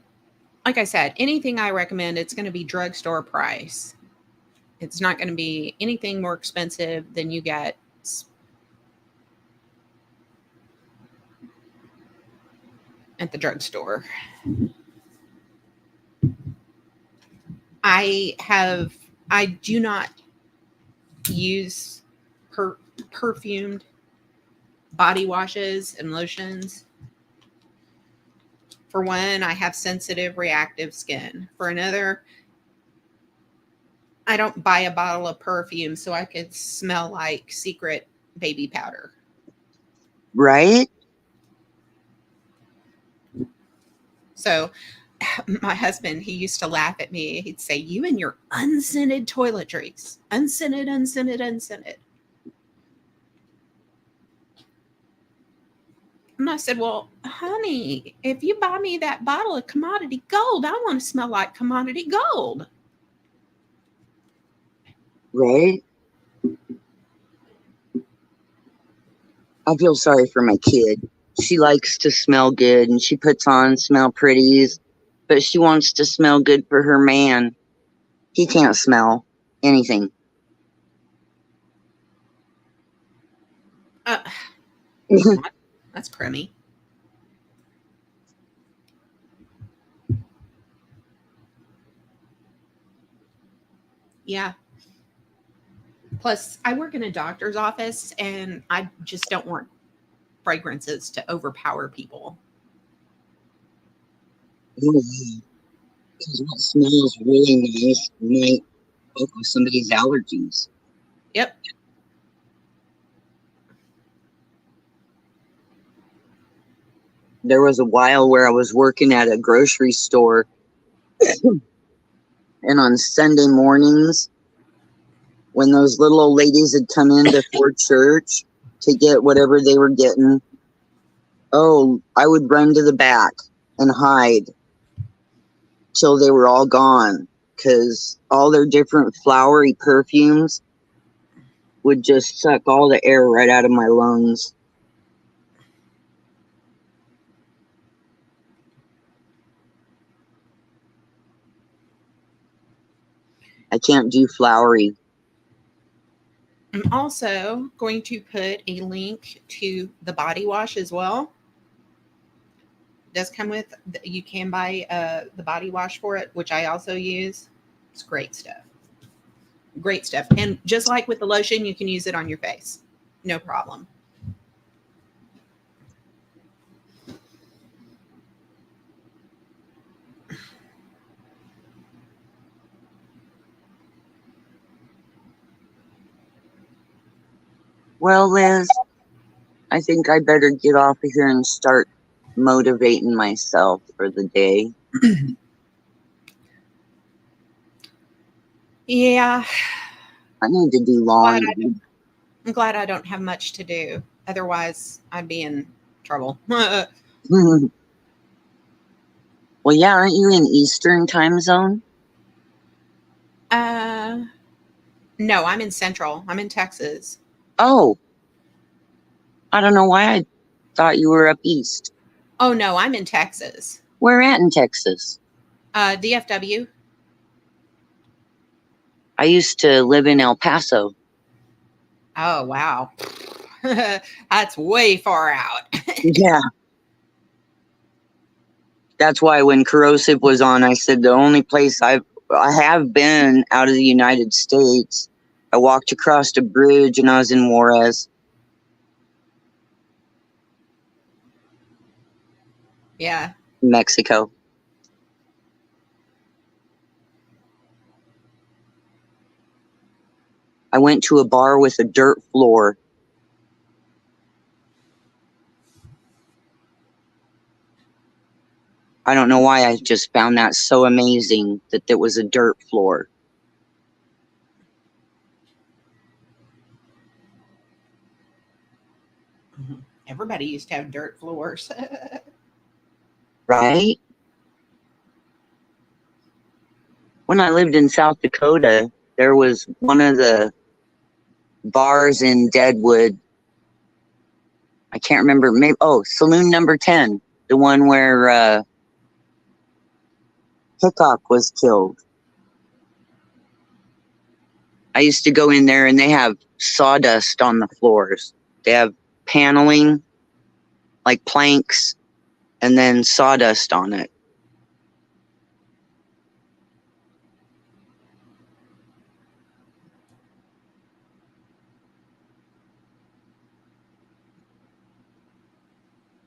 like I said, anything I recommend, it's going to be drugstore price. It's not going to be anything more expensive than you get at the drugstore. I do not use perfumed body washes and lotions. For one, I have sensitive, reactive skin. For another, I don't buy a bottle of perfume so I could smell like secret baby powder. Right? So my husband, he used to laugh at me. He'd say, "You and your unscented toiletries. Unscented, unscented, unscented." And I said, "Well, honey, if you buy me that bottle of commodity gold, I want to smell like commodity gold." Right? I feel sorry for my kid. She likes to smell good and she puts on smell pretties, but she wants to smell good for her man. He can't smell anything. That's crummy. Yeah. Plus, I work in a doctor's office and I just don't want fragrances to overpower people. Because what smells really nice might help with somebody's allergies. Yep. There was a while where I was working at a grocery store, and on Sunday mornings, when those little old ladies had come in before church to get whatever they were getting, oh, I would run to the back and hide till they were all gone, because all their different flowery perfumes would just suck all the air right out of my lungs. I can't do flowery. I'm also going to put a link to the body wash as well. It does come with, you can buy the body wash for it, which I also use. It's great stuff. Great stuff. And just like with the lotion, you can use it on your face. No problem. Well, Liz, I think I better get off of here and start motivating myself for the day. Yeah. I need to do laundry. I'm glad I don't have much to do. Otherwise, I'd be in trouble. Well, yeah, aren't you in Eastern time zone? No, I'm in Central. I'm in Texas. Oh, I don't know why I thought you were up east. Oh, no, I'm in Texas. Where at in Texas? DFW. I used to live in El Paso. Oh, wow. That's way far out. Yeah. That's why when Corrosive was on, I said the only place I have been out of the United States, I walked across a bridge and I was in Juarez. Yeah. Mexico. I went to a bar with a dirt floor. I don't know why I just found that so amazing that there was a dirt floor. Everybody used to have dirt floors. Right? When I lived in South Dakota, there was one of the bars in Deadwood. I can't remember. Maybe Saloon Number 10, the one where Hickok was killed. I used to go in there and they have sawdust on the floors. They have paneling, like planks, and then sawdust on it.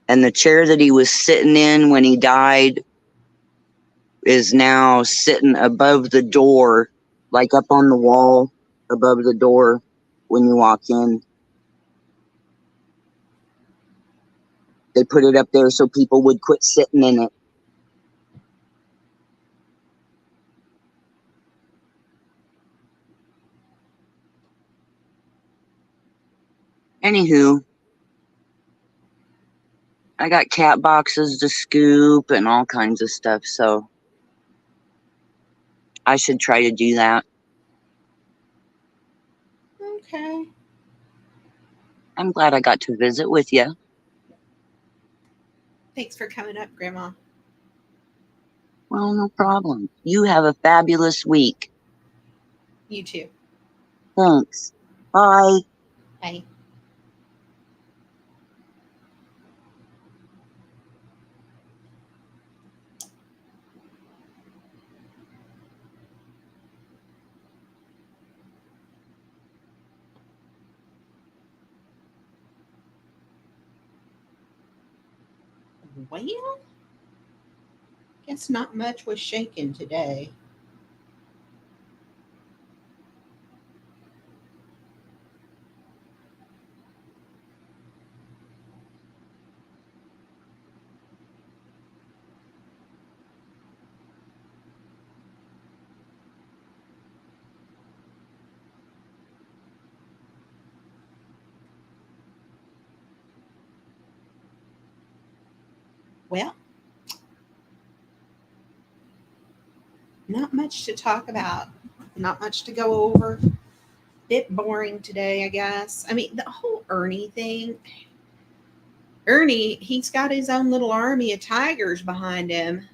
And the chair that he was sitting in when he died is now sitting above the door, like up on the wall above the door when you walk in. They put it up there so people would quit sitting in it. Anywho, I got cat boxes to scoop and all kinds of stuff, so I should try to do that. Okay. I'm glad I got to visit with you. Thanks for coming up, Grandma. Well, no problem. You have a fabulous week. You too. Thanks. Bye. Bye. Well, Guess not much was shaken today. Well, not much to talk about, not much to go over. Bit boring today, I guess. I mean, the whole Ernie thing. Ernie, he's got his own little army of tigers behind him.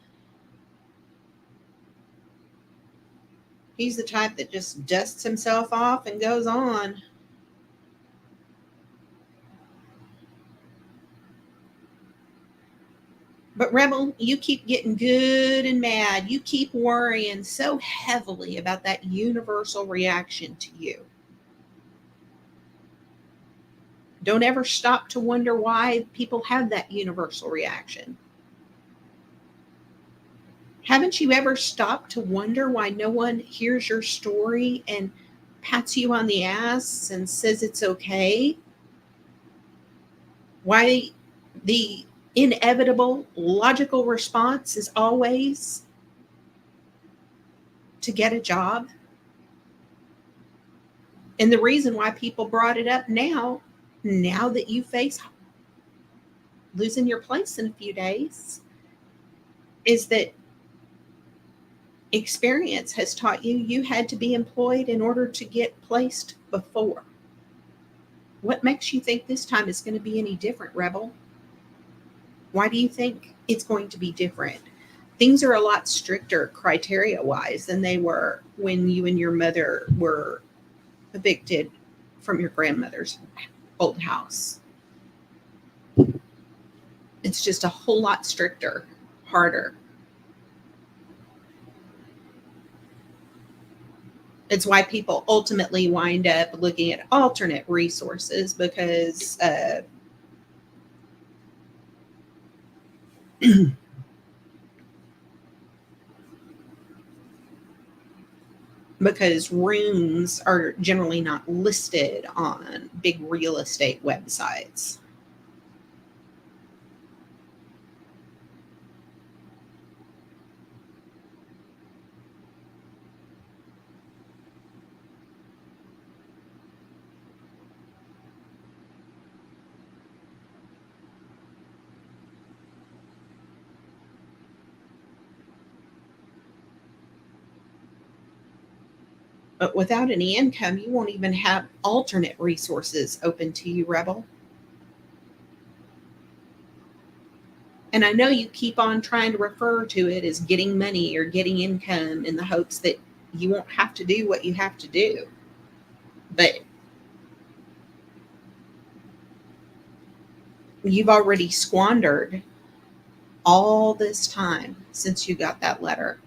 He's the type that just dusts himself off and goes on. But Rebel, you keep getting good and mad. You keep worrying so heavily about that universal reaction to you. Don't ever stop to wonder why people have that universal reaction. Haven't you ever stopped to wonder why no one hears your story and pats you on the ass and says it's okay? Why the inevitable logical response is always to get a job? And the reason why people brought it up now that you face losing your place in a few days, is that experience has taught you had to be employed in order to get placed before. What makes you think this time is going to be any different, Rebel? Why do you think it's going to be different? Things are a lot stricter criteria-wise than they were when you and your mother were evicted from your grandmother's old house. It's just a whole lot stricter, harder. It's why people ultimately wind up looking at alternate resources because because rooms are generally not listed on big real estate websites. But without any income, you won't even have alternate resources open to you, Rebel. And I know you keep on trying to refer to it as getting money or getting income in the hopes that you won't have to do what you have to do. But you've already squandered all this time since you got that letter,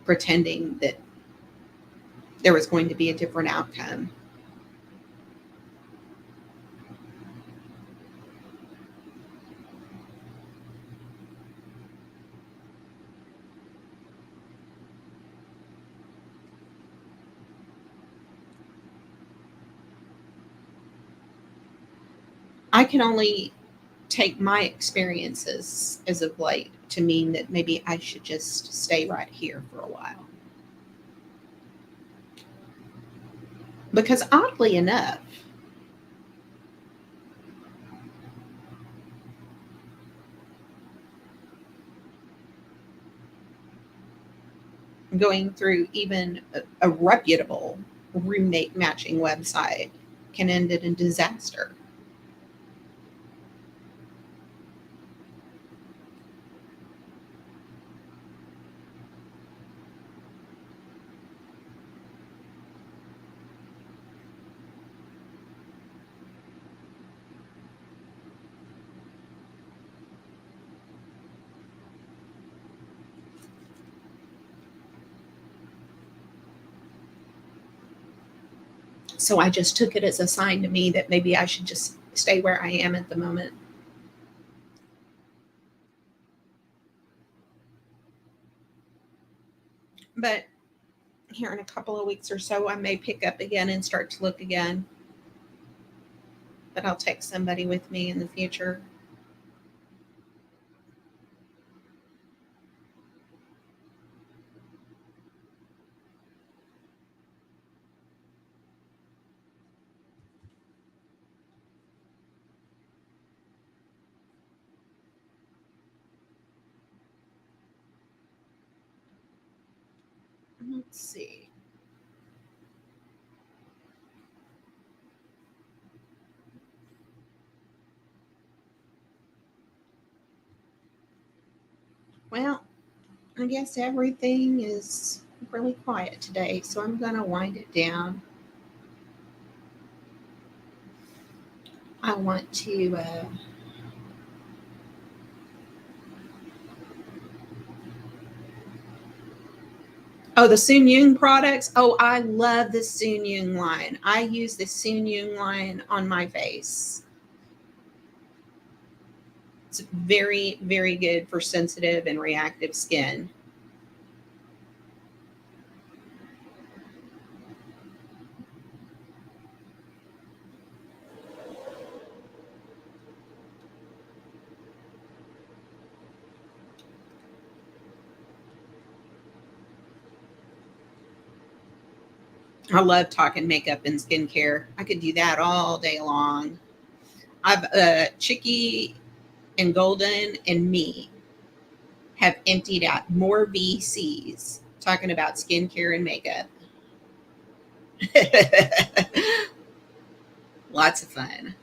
pretending that there was going to be a different outcome. I can only take my experiences as of late to mean that maybe I should just stay right here for a while. Because oddly enough, going through even a reputable roommate matching website can end in a disaster. So I just took it as a sign to me that maybe I should just stay where I am at the moment. But here in a couple of weeks or so, I may pick up again and start to look again. But I'll take somebody with me in the future. Let's see. Well, I guess everything is really quiet today, so I'm going to wind it down. I want to oh, the Soon Yung products. Oh, I love the Soon Yung line. I use the Soon Yung line on my face. It's very, very good for sensitive and reactive skin. I love talking makeup and skincare. I could do that all day long. I've Chicky and Golden and me have emptied out more VCs talking about skincare and makeup. Lots of fun.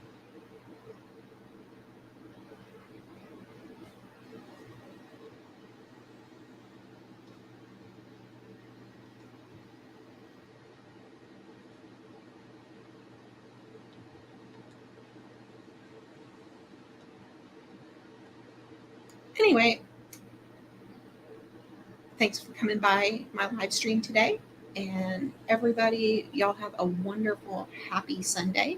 Anyway, thanks for coming by my live stream today. And everybody, y'all have a wonderful, happy Sunday.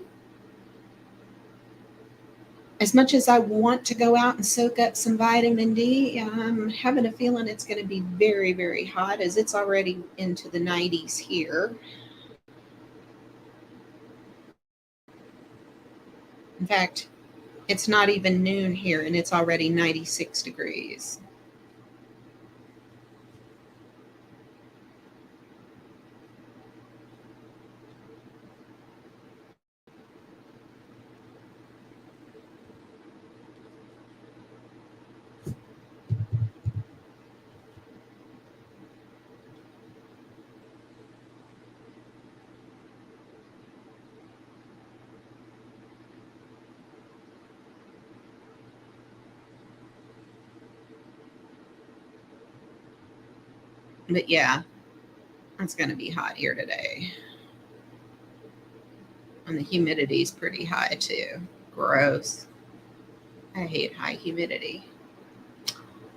As much as I want to go out and soak up some vitamin D, I'm having a feeling it's going to be very, very hot, as it's already into the 90s here. In fact, it's not even noon here and it's already 96 degrees. But yeah, it's going to be hot here today. And the humidity is pretty high too. Gross. I hate high humidity.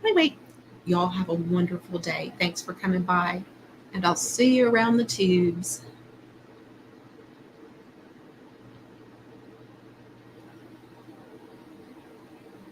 Anyway, y'all have a wonderful day. Thanks for coming by, and I'll see you around the tubes.